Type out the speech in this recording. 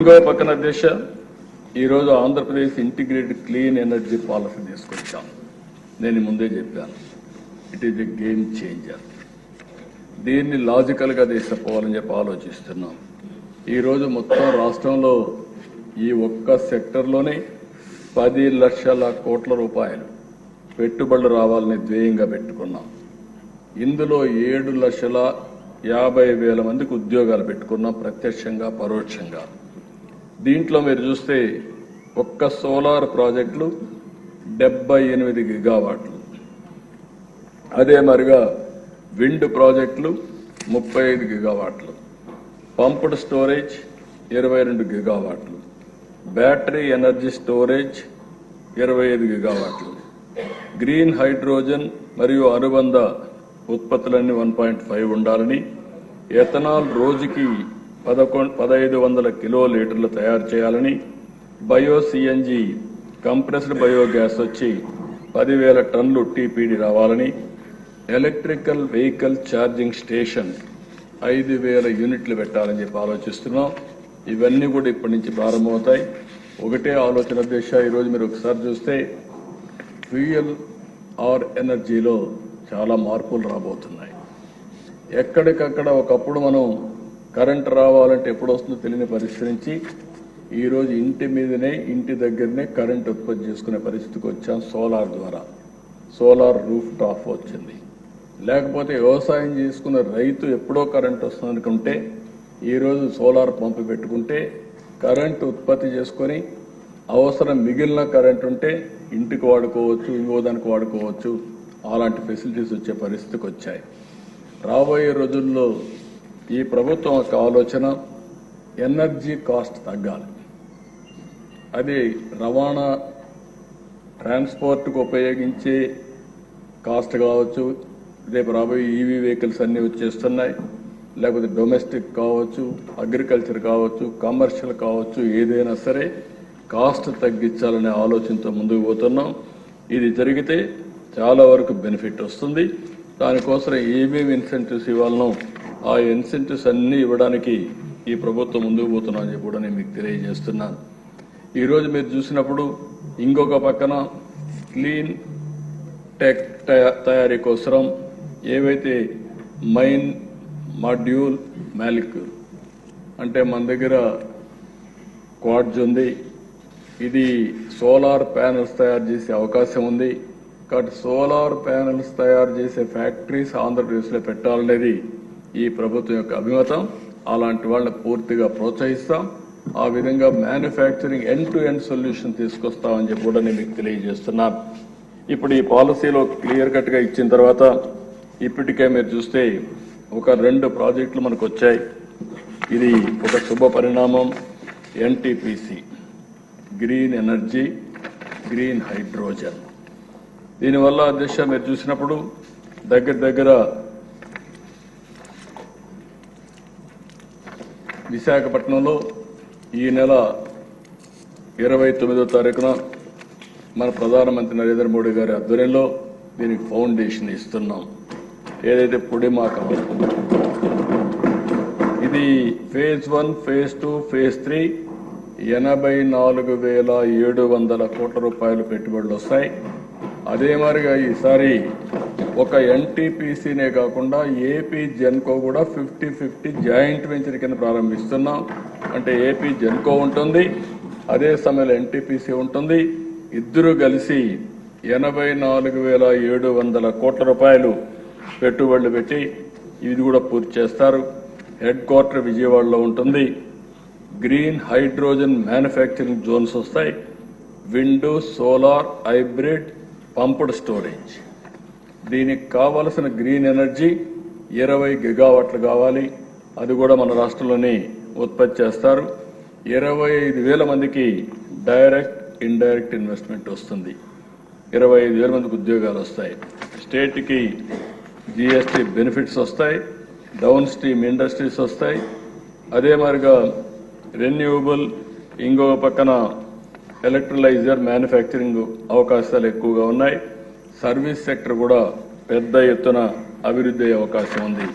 ఇంకో పక్కన దేశ ఈరోజు Andhra Pradesh integrated clean energy policy తీసుకొచ్చాం. నేను ముందే చెప్పాను, it is a game changer. దీన్ని లాజికల్గా తీసుకుపోవాలని చెప్పి ఆలోచిస్తున్నాం. ఈరోజు మొత్తం రాష్ట్రంలో ఈ ఒక్క సెక్టర్లోనే 10 లక్షల కోట్ల రూపాయలు పెట్టుబడులు రావాలని ధ్యేయంగా పెట్టుకున్నాం. ఇందులో 7,50,000 మందికి ఉద్యోగాలు పెట్టుకున్నాం, ప్రత్యక్షంగా పరోక్షంగా. దీంట్లో మీరు చూస్తే ఒక్క సోలార్ ప్రాజెక్టులు 78 గిగావాట్లు, అదే మరిగా విండ్ ప్రాజెక్టులు 35 గిగావాట్లు, పంప్డ్ స్టోరేజ్ 22 గిగావాట్లు, బ్యాటరీ ఎనర్జీ స్టోరేజ్ 25 గిగావాట్లు, గ్రీన్ హైడ్రోజన్ మరియు అనుబంధ ఉత్పత్తులన్నీ 1.5 ఉండాలని, ఎథనాల్ రోజుకి 1,500 కిలోలీటర్లు తయారు చేయాలని, బయో సిఎన్జి కంప్రెస్డ్ బయోగ్యాస్ వచ్చి 10,000 టన్నులు టీపీడీ రావాలని, ఎలక్ట్రికల్ వెహికల్ ఛార్జింగ్ స్టేషన్ 5,000 యూనిట్లు పెట్టాలని చెప్పి ఆలోచిస్తున్నాం. ఇవన్నీ కూడా ఇప్పటి నుంచి ప్రారంభమవుతాయి. ఒకటే ఆలోచన దిశ. ఈరోజు మీరు ఒకసారి చూస్తే ఫ్యూయల్ ఆర్ ఎనర్జీలో చాలా మార్పులు రాబోతున్నాయి. ఎక్కడికక్కడ ఒకప్పుడు మనం కరెంట్ రావాలంటే ఎప్పుడు వస్తుందో తెలియని పరిస్థితి నుంచి ఈరోజు ఇంటి మీదనే, ఇంటి దగ్గరనే కరెంట్ ఉత్పత్తి చేసుకునే పరిస్థితికి వచ్చాం. సోలార్ ద్వారా సోలార్ రూఫ్ టాప్ వచ్చింది. లేకపోతే వ్యవసాయం చేసుకున్న రైతు ఎప్పుడో కరెంట్ వస్తుంది అనుకుంటే ఈరోజు సోలార్ పంపు పెట్టుకుంటే కరెంట్ ఉత్పత్తి చేసుకొని అవసరం మిగిలిన కరెంట్ ఉంటే ఇంటికి వాడుకోవచ్చు, ఇంకో దానికి వాడుకోవచ్చు. అలాంటి ఫెసిలిటీస్ వచ్చే పరిస్థితికి వచ్చాయి. రాబోయే రోజుల్లో ఈ ప్రభుత్వం యొక్క ఆలోచన ఎనర్జీ కాస్ట్ తగ్గాలి. అది రవాణా ట్రాన్స్పోర్ట్కు ఉపయోగించే కాస్ట్ కావచ్చు, రేపు రాబోయే ఈవీ వెహికల్స్ అన్నీ వచ్చేస్తున్నాయి, లేకపోతే డొమెస్టిక్ కావచ్చు, అగ్రికల్చర్ కావచ్చు, కమర్షియల్ కావచ్చు, ఏదైనా సరే కాస్ట్ తగ్గించాలనే ఆలోచనతో ముందుకు పోతున్నాం. ఇది జరిగితే చాలా వరకు బెనిఫిట్ వస్తుంది. దానికోసం ఏమేమి ఇన్సెంటివ్స్ ఇవ్వాలనో ఆ ఇన్సెంటివ్స్ అన్నీ ఇవ్వడానికి ఈ ప్రభుత్వం ముందుకు పోతున్నా అని కూడా నేను మీకు తెలియజేస్తున్నాను. ఈరోజు మీరు చూసినప్పుడు ఇంకొక పక్కన క్లీన్ టెక్ తయారీ కోసం ఏవైతే మైన్ మాడ్యూల్ మాలిక్యూల్ అంటే మన దగ్గర క్వాడ్జ్ ఉంది. ఇది సోలార్ ప్యానెల్స్ తయారు చేసే అవకాశం ఉంది. కాబట్టి సోలార్ ప్యానెల్స్ తయారు చేసే ఫ్యాక్టరీస్ ఆంధ్రప్రదేశ్లో పెట్టాలనేది ఈ ప్రభుత్వం యొక్క అభిమతం. అలాంటి వాళ్ళని పూర్తిగా ప్రోత్సహిస్తాం. ఆ విధంగా manufacturing end to end solution తీసుకొస్తామని చెప్పి కూడా నేను మీకు తెలియజేస్తున్నాను. ఇప్పుడు ఈ పాలసీలో క్లియర్ కట్గా ఇచ్చిన తర్వాత ఇప్పటికే మీరు చూస్తే ఒక 2 ప్రాజెక్టులు మనకు వచ్చాయి. ఇది ఒక శుభ పరిణామం. NTPC green energy, green hydrogen. దీనివల్ల దిశ మీరు చూసినప్పుడు దగ్గర విశాఖపట్నంలో ఈ నెల 29వ తారీఖున మన ప్రధానమంత్రి నరేంద్ర మోడీ గారి ఆధ్వర్యంలో దీనికి ఫౌండేషన్ ఇస్తున్నాం. ఏదైతే పుడిమాక ఇది ఫేజ్ 1, ఫేజ్ 2, ఫేజ్ 3 84,700 కోట్ల రూపాయలు పెట్టుబడులు వస్తాయి. అదే మరిగా ఈసారి ఒక ఎన్టీపీసీనే కాకుండా ఏపీ జెన్కో కూడా 50-50 జాయింట్ వెంచర్ కింద ప్రారంభిస్తున్నాం. అంటే ఏపీ జెన్కో ఉంటుంది, అదే సమయంలో ఎన్టీపీసీ ఉంటుంది. ఇద్దరు కలిసి 84,700 కోట్ల రూపాయలు పెట్టుబడులు పెట్టి ఇది కూడా పూర్తి చేస్తారు. హెడ్ క్వార్టర్ విజయవాడలో ఉంటుంది. గ్రీన్ హైడ్రోజన్ మ్యానుఫ్యాక్చరింగ్ జోన్స్ వస్తాయి. Wind, solar, hybrid, pumped storage. దీనికి కావలసిన గ్రీన్ ఎనర్జీ 20 గిగావాట్లు కావాలి. అది కూడా మన రాష్ట్రంలోనే ఉత్పత్తి చేస్తారు. 25,000 మందికి డైరెక్ట్ ఇండైరెక్ట్ ఇన్వెస్ట్మెంట్ వస్తుంది. 25,000 మందికి ఉద్యోగాలు వస్తాయి. స్టేట్కి జిఎస్టీ బెనిఫిట్స్ వస్తాయి. డౌన్ స్ట్రీమ్ ఇండస్ట్రీస్ వస్తాయి. అదే మరిగా రెన్యూవబుల్, ఇంకొక పక్కన ఎలక్ట్రలైజర్ మ్యానుఫ్యాక్చరింగ్ అవకాశాలు ఎక్కువగా ఉన్నాయి. సర్వీస్ సెక్టర్ కూడా పెద్ద ఎత్తున అభివృద్ధి అయ్యే అవకాశం ఉంది.